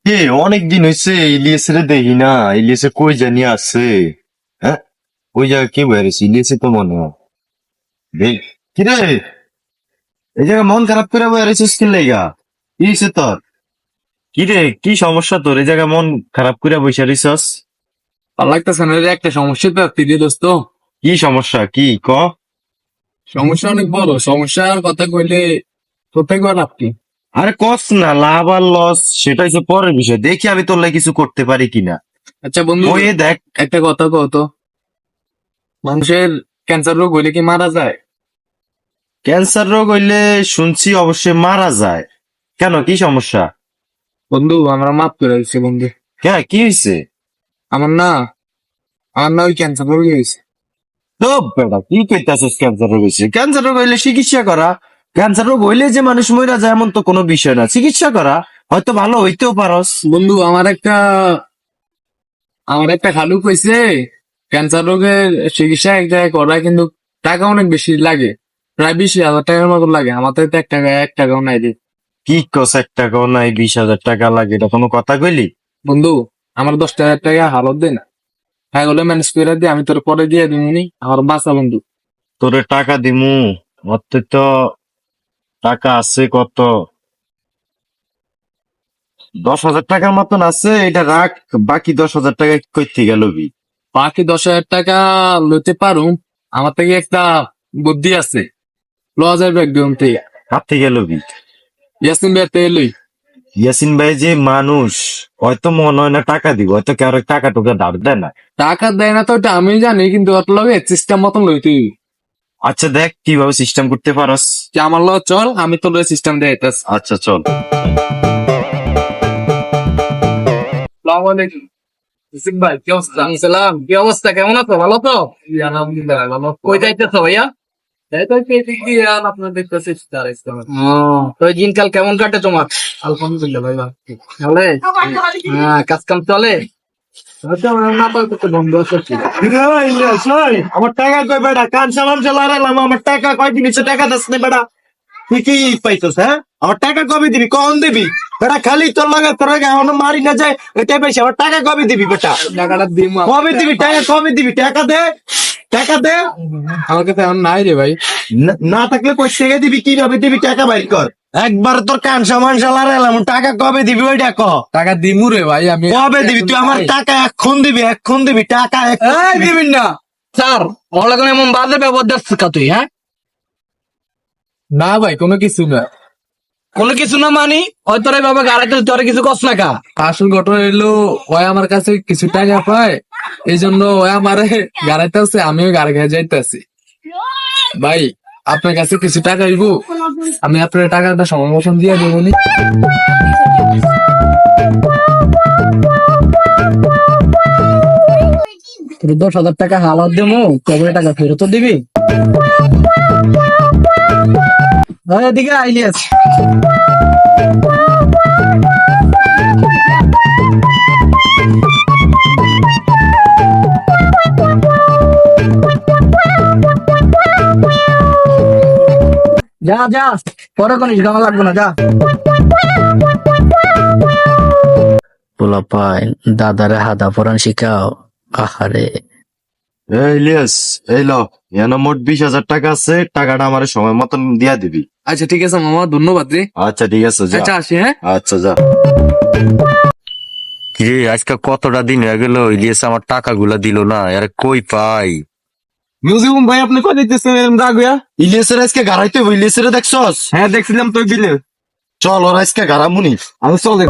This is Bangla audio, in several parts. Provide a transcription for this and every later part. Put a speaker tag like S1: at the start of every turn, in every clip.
S1: কে অনেক দিন হয়েছে ইলিয়াসের দেখি না। ইলিয়াসে কই জানি আছে? হ্যাঁ, ওই জায়গায় কে বেড়েছে? ইলিয়াসে তো মনে হয়। দেখ, কিরে, এই জায়গায় মন খারাপ করে বেড়েছিস কি লেগা? কি হয়েছে তোর? কিরে, কি সমস্যা তোর? এই জায়গায় মন খারাপ করে বসে রইছস?
S2: ভালো লাগতেছে না রে, একটা সমস্যা তো রে দোস্ত।
S1: কি সমস্যা? কি ক?
S2: সমস্যা অনেক বড়, সমস্যার কথা কইলে কোথায় গেল আপনি?
S1: আরে কস না, লাভ আর লস সেটা হচ্ছে পরের বিষয়। দেখি আমি তোর লাগে কিছু করতে পারি কিনা।
S2: আচ্ছা বন্ধু,
S1: ওই দেখ,
S2: একটা কথা কও তো, মানুষের ক্যান্সার রোগ হইলে কি মারা যায়?
S1: ক্যান্সার রোগ হইলে শুনছি অবশ্যই মারা যায়। কেন, কি সমস্যা?
S2: বন্ধু আমরা মাফ করে দিচ্ছি বন্ধু।
S1: হ্যাঁ, কি হয়েছে?
S2: আমার না আমার না ওই ক্যান্সার রোগ হয়েছে।
S1: তো বেটা কি কইতাছিস? ক্যান্সার রোগ হয়েছে? ক্যান্সার রোগ হইলে চিকিৎসা করা। ক্যান্সার রোগ হইলে যে মানুষ মরে যায় এমন তো কোনো বিষয় না। চিকিৎসা করা, হয়তো ভালো হইতেও পারস।
S2: বন্ধু আমার একটা খালু কইছে ক্যান্সার রোগের চিকিৎসা এক জায়গায় করা, কিন্তু টাকা অনেক বেশি লাগে, প্রায় 20,000 টাকার মতো লাগে। আমার তো এতে এক টাকাও নাই রে।
S1: কি কস, 1 টাকাও নাই? 20,000 টাকা লাগে? এটা কোনো কথা কইলি?
S2: বন্ধু আমার 10,000 টাকা হালত দে না, হ্যাঁ বলে ম্যানেজ করে দিয়ে আমি তোর পরে দিয়ে দিবনি, আমার বাঁচা বন্ধু।
S1: তোরে টাকা দিমু? অত তো টাকা আছে কত? 10,000 টাকার মতন আছে, এটা রাখ। বাকি 10,000 টাকা কই থেকে গেল?
S2: বাকি 10,000 টাকা লইতে পারুম, আমার থেকে একটা বুদ্ধি আছে, লওয়া যাবে একদম থেকে।
S1: হাত থেকে গেল?
S2: ইয়াসিন ভাইয়ের থেকে লই।
S1: ইয়াসিন ভাই যে মানুষ, হয়তো মনে হয় না টাকা দিব, হয়তো কারো টাকা টুকা ধার দেয় না।
S2: টাকা দেয় না তো ওটা আমি জানি, কিন্তু ওর লগে সিস্টেম মতন লইতে হইবে।
S1: আচ্ছা দেখ কিভাবে সিস্টেম করতে পারস।
S2: যে আমার লগে চল, আমি তোর সিস্টেম দিয়ে দিতেছি।
S1: আচ্ছা চল।
S2: আসসালামু আলাইকুম। ইয়াসিন ভাই কি অবস্থা? সালাম, কি অবস্থা, কেমন আছো? ভালো তো? আলহামদুলিল্লাহ ভালো। কই যাইতেছো ভাইয়া? এই তো পেদিক দিয়ে আপনার দেখতেছি স্টার ইসলাম। তো এই দিনকাল কেমন কাটে তোমার? আলহামদুলিল্লাহ ভাই ভালো। চলে? হ্যাঁ, কাজ কাম চলে? আচ্ছা, আমার না পাই তো বন্ধ আছে।
S1: আমার টাকা কই বেটা? কান সামান চালারালাম, আমার টাকা কয় দিন টাকা দাস নে বেটা। তুই কি পাইছস? হ্যাঁ, আমার টাকা কবে দিবি? কখন দিবি বেটা? খালি তোর লাগে তোর আগে এখনো মারি না যায়, এটাই পাইছি। আমার টাকা কবে দিবি বেটা?
S2: টাকাটা দিম।
S1: কবে দিবি টাকা? কবে দিবি টাকা? দে টাকা দে।
S2: আমার কাছে এখন নাই রে ভাই।
S1: না থাকলে কই থেকে দিবি? কিভাবে দিবি? টাকা বাইর কর। একবার তোর কান সামান চালারালাম, টাকা কবে দিবি ওইটা ক।
S2: টাকা দিমু রে ভাই আমি।
S1: কবে দিবি? তুই আমার টাকা এখন দিবি, এখন দিবি টাকা
S2: এই দিবিন না স্যার, ওর লাগে এমন বাজে ব্যবহার দেখছিস কা তুই? হ্যাঁ না ভাই, কোনো কিছু না। কোনো কিছু না মানি ওই তোর বাবা গাড়িতে তোর কিছু কস না কা। আসল ঘটনা এলো, ওই আমার কাছে কিছু টাকা পায়, এই জন্য ওই আমারে গাড়িতে আছে, আমিও গাড়ি খেয়ে যাইতেছি। ভাই আপনার কাছে কিছু টাকা হইব, আমি আপনার টাকাটা সময় মতন দিয়ে দেবো নি। 10,000 টাকা হালাত দেবো, কবে টাকা ফেরত দিবি? এদিকে আইলিয়াস। যা যা, পরে কোনো জামা লাগবে না, যা।
S3: পোলাপাইন দাদারে হাদা পরান শিখাও। আহারে,
S1: এই ইলিয়াস, এই লো, এখানে মোট 20,000 টাকা আছে। টাকাটা আমার সময় মতন দিয়া দিবি।
S2: আচ্ছা ঠিক আছে মামা, ধন্যবাদ রে।
S1: আচ্ছা ঠিক আছে, যা।
S2: আচ্ছা আসি, হ্যাঁ।
S1: আচ্ছা যা। কিরে, আজকে কতটা দিন হয়ে গেল ইলিয়াস আমার টাকাগুলা দিল না। আরে কই পাই?
S2: মিউজিয়াম ভাই, আপনি কই দিতেছেন এরকম রাগুয়া?
S1: ইলিয়াসের আজকে গাড়াইতে হইব। ইলিয়াসের দেখছস?
S2: হ্যাঁ দেখছিলাম তো বিলে।
S1: চল ওর আজকে গাড়ামুনি।
S2: আমি চলে।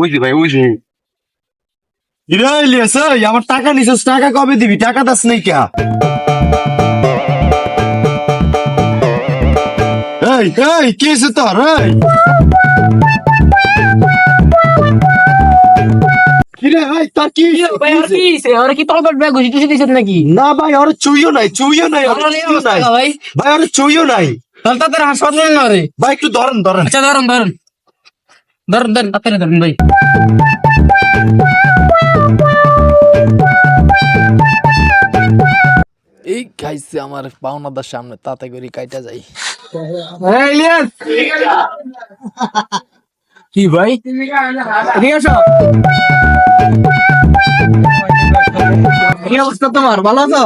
S2: ওই যে ভাই, ওই যে।
S1: কিরে ইলিয়াস, এই আমার টাকা নিছস, টাকা কবে দিবি? টাকা দাস নাই কে? এই এই কি হয়েছে তোর? এই কিরে ভাই, তোর কি হয়েছে?
S4: ওরা কি তলকট ব্যাগ ঘুষি টুসি দিয়েছেন নাকি?
S1: না ভাই, ওর চুইও নাই, চুইও নাই, ওর চুইও নাই
S4: ভাই
S1: ভাই, ওর চুইও নাই
S4: তাহলে তাদের হাসপাতালে না রে।
S1: ভাই। একটু ধরেন ধরেন।
S4: আচ্ছা ধরুন ধরুন ধরুন ধরুন, তাড়াতাড়ি ধরুন ভাই।
S5: এই খাইছে আমার পাওনাদার সামনে, তাতে করে কাইটা যাই।
S2: এই ইলিয়াস কি ভাই ঠিক আছে কি অবস্থা তোমার ভালো আছো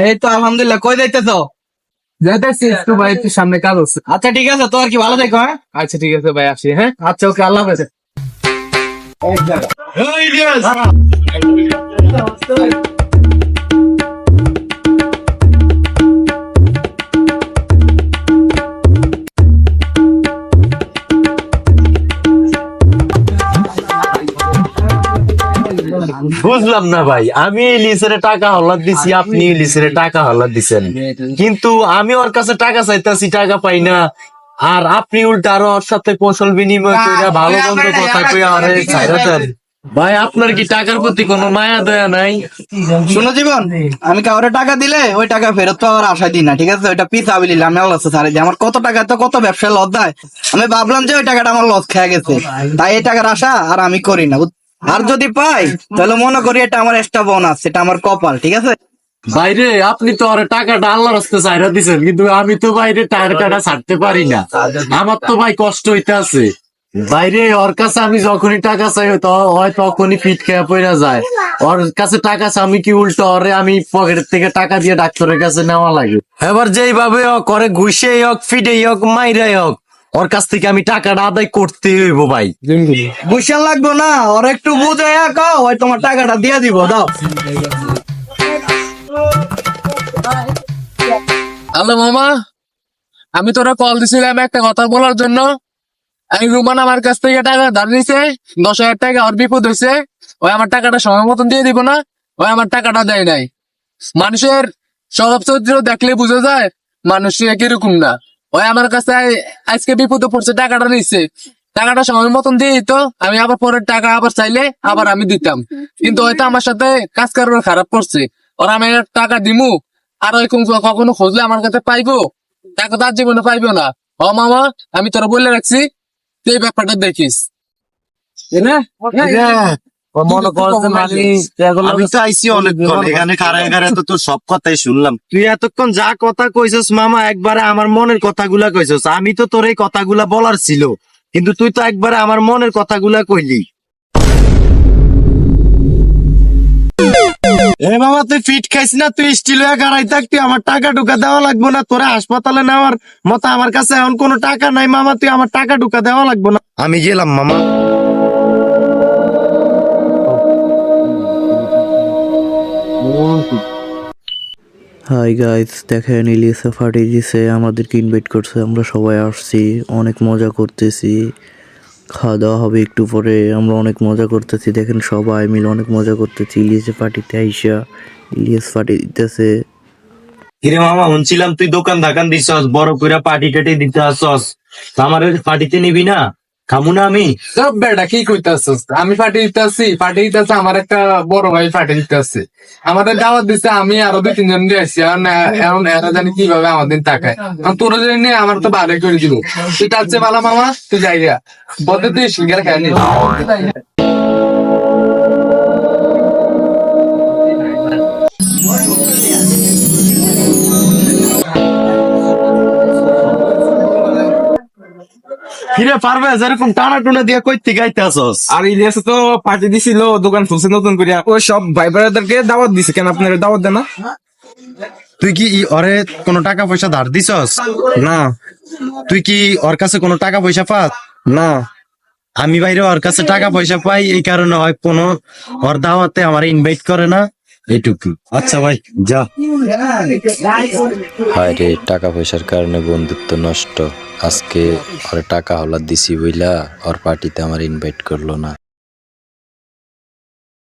S2: এই তো আলহামদুলিল্লাহ কই যাইতেছো
S5: যাইতেছি একটু ভাই, একটু সামনে কাজ আছে।
S2: আচ্ছা ঠিক আছে তো আর কি ভালো থেকো হ্যাঁ
S5: আচ্ছা ঠিক আছে ভাই, আসি। হ্যাঁ,
S2: আচ্ছা ওকে আল্লাহ হাফেজ
S1: বুঝলাম না ভাই, আমি ইলিশের টাকা হল্লাদ দিছি, আপনি ইলিশের টাকা হল্লাদ দিছেন, কিন্তু আমি ওর কাছে টাকা চাইতেছি, টাকা পাই না। আর আপনি উল্টা আরো ওর সাথে কৌশল বিনিময় করে ভালো মন্দ কথা কইয়া আরে ছাইরা দেন। ভাই আপনার কি টাকার প্রতি কোনো মায়া দয়া নাই?
S2: শোনো জীবন, আমি কাউরে টাকা দিলে ওই টাকা ফেরত পাওয়ার আশা দিই না, ঠিক আছে? ওইটা পিস আবিল আমি আল্লাহ ছাড়ে দিই। আমার কত টাকা তো কত ব্যবসায় লস দেয়, আমি ভাবলাম যে ওই টাকাটা আমার লস খেয়ে গেছে, তাই এই টাকার আশা আর আমি করি না। আর যদি পাই তাহলে মনে করি এটা আমার এক্সট্রা বোনাস, এটা আমার কপাল, ঠিক আছে?
S1: বাইরে আপনি তো আর টাকাটা আল্লাহর রাস্তায় চাইরা দিছেন, কিন্তু আমি তো বাইরে টাকাটা ছাড়তে পারি না। আমার তো ভাই কষ্ট হইতে আছে বাইরে। ওর কাছে আমি যখনই টাকা চাই হয় তখনই পিঠ খেয়ে পড়া যায়। ওর কাছে টাকা চাই, আমি কি উল্টো ওরে আমি পকেটের থেকে টাকা দিয়ে ডাক্তারের কাছে নেওয়া লাগে। এবার যেইভাবে করে ঘুষে হোক, ফিডে হোক, মাইরাই হোক, ওর কাছ থেকে আমি টাকাটা আদায় করতে হইব ভাই।
S2: বুঝান লাগবো না, ওর একটু বুঝে কও, ওই তোমার টাকাটা দিয়ে দিব, দাও।
S5: হ্যালো মামা, আমি তোরা কল দিছিলাম একটা কথা বলার জন্য। আমি রুমান আমার কাছ থেকে টাকা ধার নিছে 10,000 টাকা, ওর বিপদ হয়েছে, ওই আমার টাকাটা সময় মতন দিয়ে দিব না, ওই আমার টাকাটা দেয় নাই। মানুষের স্বভাব চরিত্র দেখলে বুঝা যায় মানুষ কিরকম না। ওই আমার কাছে আজকে বিপদে পড়ছে, টাকাটা নিচ্ছে, টাকাটা সময় মতন দিয়ে দিত, আমি আবার পরের টাকা আবার চাইলে আবার আমি দিতাম, কিন্তু হয়তো আমার সাথে কাজ কারবার খারাপ করছে। ওরা আমি টাকা দিমু আর ওইরকম কখনো খুঁজলে আমার কাছে পাইবো, টাকা তার জীবনে পাইবো না। ও মামা, আমি তোরা বলে রাখছি, তুই এই ব্যাপারটা দেখিস।
S1: মনে করছে আমি তো আইসি অনেকক্ষণ এখানে খাড়ায় খাড়ায় তো তোর সব কথাই শুনলাম। তুই এতক্ষণ যা কথা কইছস মামা, একবারে আমার মনের কথাগুলা কইছস। আমি তো তোর এই কথাগুলা বলার ছিল, কিন্তু তুই তো একবারে আমার মনের কথাগুলা কইলি। এ মামা তুই ফিট খাইস না, তুই স্টিল হয়ে গাড়াই থাক, তুই আমার টাকা টুকা দেওয়া লাগবো না। তোরা হাসপাতালে নেওয়ার মতো আমার কাছে এখন কোনো টাকা নাই মামা, তুই আমার টাকা টুকা দেওয়া লাগবো না। আমি গেলাম মামা।
S3: হাই গাইস, দেখেন ইলিয়াসে ফাটিয়ে দিছে, আমাদেরকে ইনভাইট করছে, আমরা সবাই আসছি, অনেক মজা করতেছি। খাওয়া দাওয়া হবে একটু পরে, আমরা অনেক মজা করতেছি। দেখেন সবাই মিলে অনেক মজা করতেছি। ইলিয়াসে ফাটিতে আইসা ইলিয়াস ফাটিয়ে দিতেছে।
S1: কিরে মামা, শুনছিলাম তুই দোকান ধাকান দিছস, বড় কইরা পার্টি টাটি দিতে আসছস, আমার পার্টিতে নিবি না? খামু না আমি?
S5: সব বেটা কি কইতাছিস? আমি পাঠিয়ে দিতেছি, পাঠিয়ে দিতেছে আমার একটা বড় ভাই পাঠিয়ে দিতেছে, আমাদের দাওয়াত দিচ্ছে, আমি আরো 2-3 জন দিয়ে আসছি। এখন এরা জানি কিভাবে আমাদের টাকায়, তোরা যদি নিয়ে আমার তো বারে করে দিব। তুই তার চেয়ে ভালো মামা, তুই যাইয়া বলতে তুই সিঙ্গার খাই নি।
S1: কিরে পারবে যেরকম টানা টুনা দিয়ে কই থেকে গাইতে আসছস?
S5: আর ইলিয়াস তো পার্টি দিছিল, দোকান খুলছে নতুন করে, ওই সব ভাই ব্রাদারকে দাওয়াত দিছে। কেন আপনারা দাওয়াত দেন না?
S1: তুই কি ওরে কোনো টাকা পয়সা ধার দিছস?
S5: না
S1: তুই কি ওর কাছে কোনো টাকা পয়সা পাস?
S5: না
S1: আমি বাইরে ওর কাছে টাকা পয়সা পাই, এই কারণে হয় কোনো ওর দাওয়াতে আমার ইনভাইট করে না, এইটুকু। আচ্ছা ভাই যা।
S6: হায় রে, টাকা পয়সার কারণে বন্ধুত্ব নষ্ট। আজকে ওর টাকা হলা দিছি বইলা ওর পার্টিতে আমার ইনভাইট করলো না।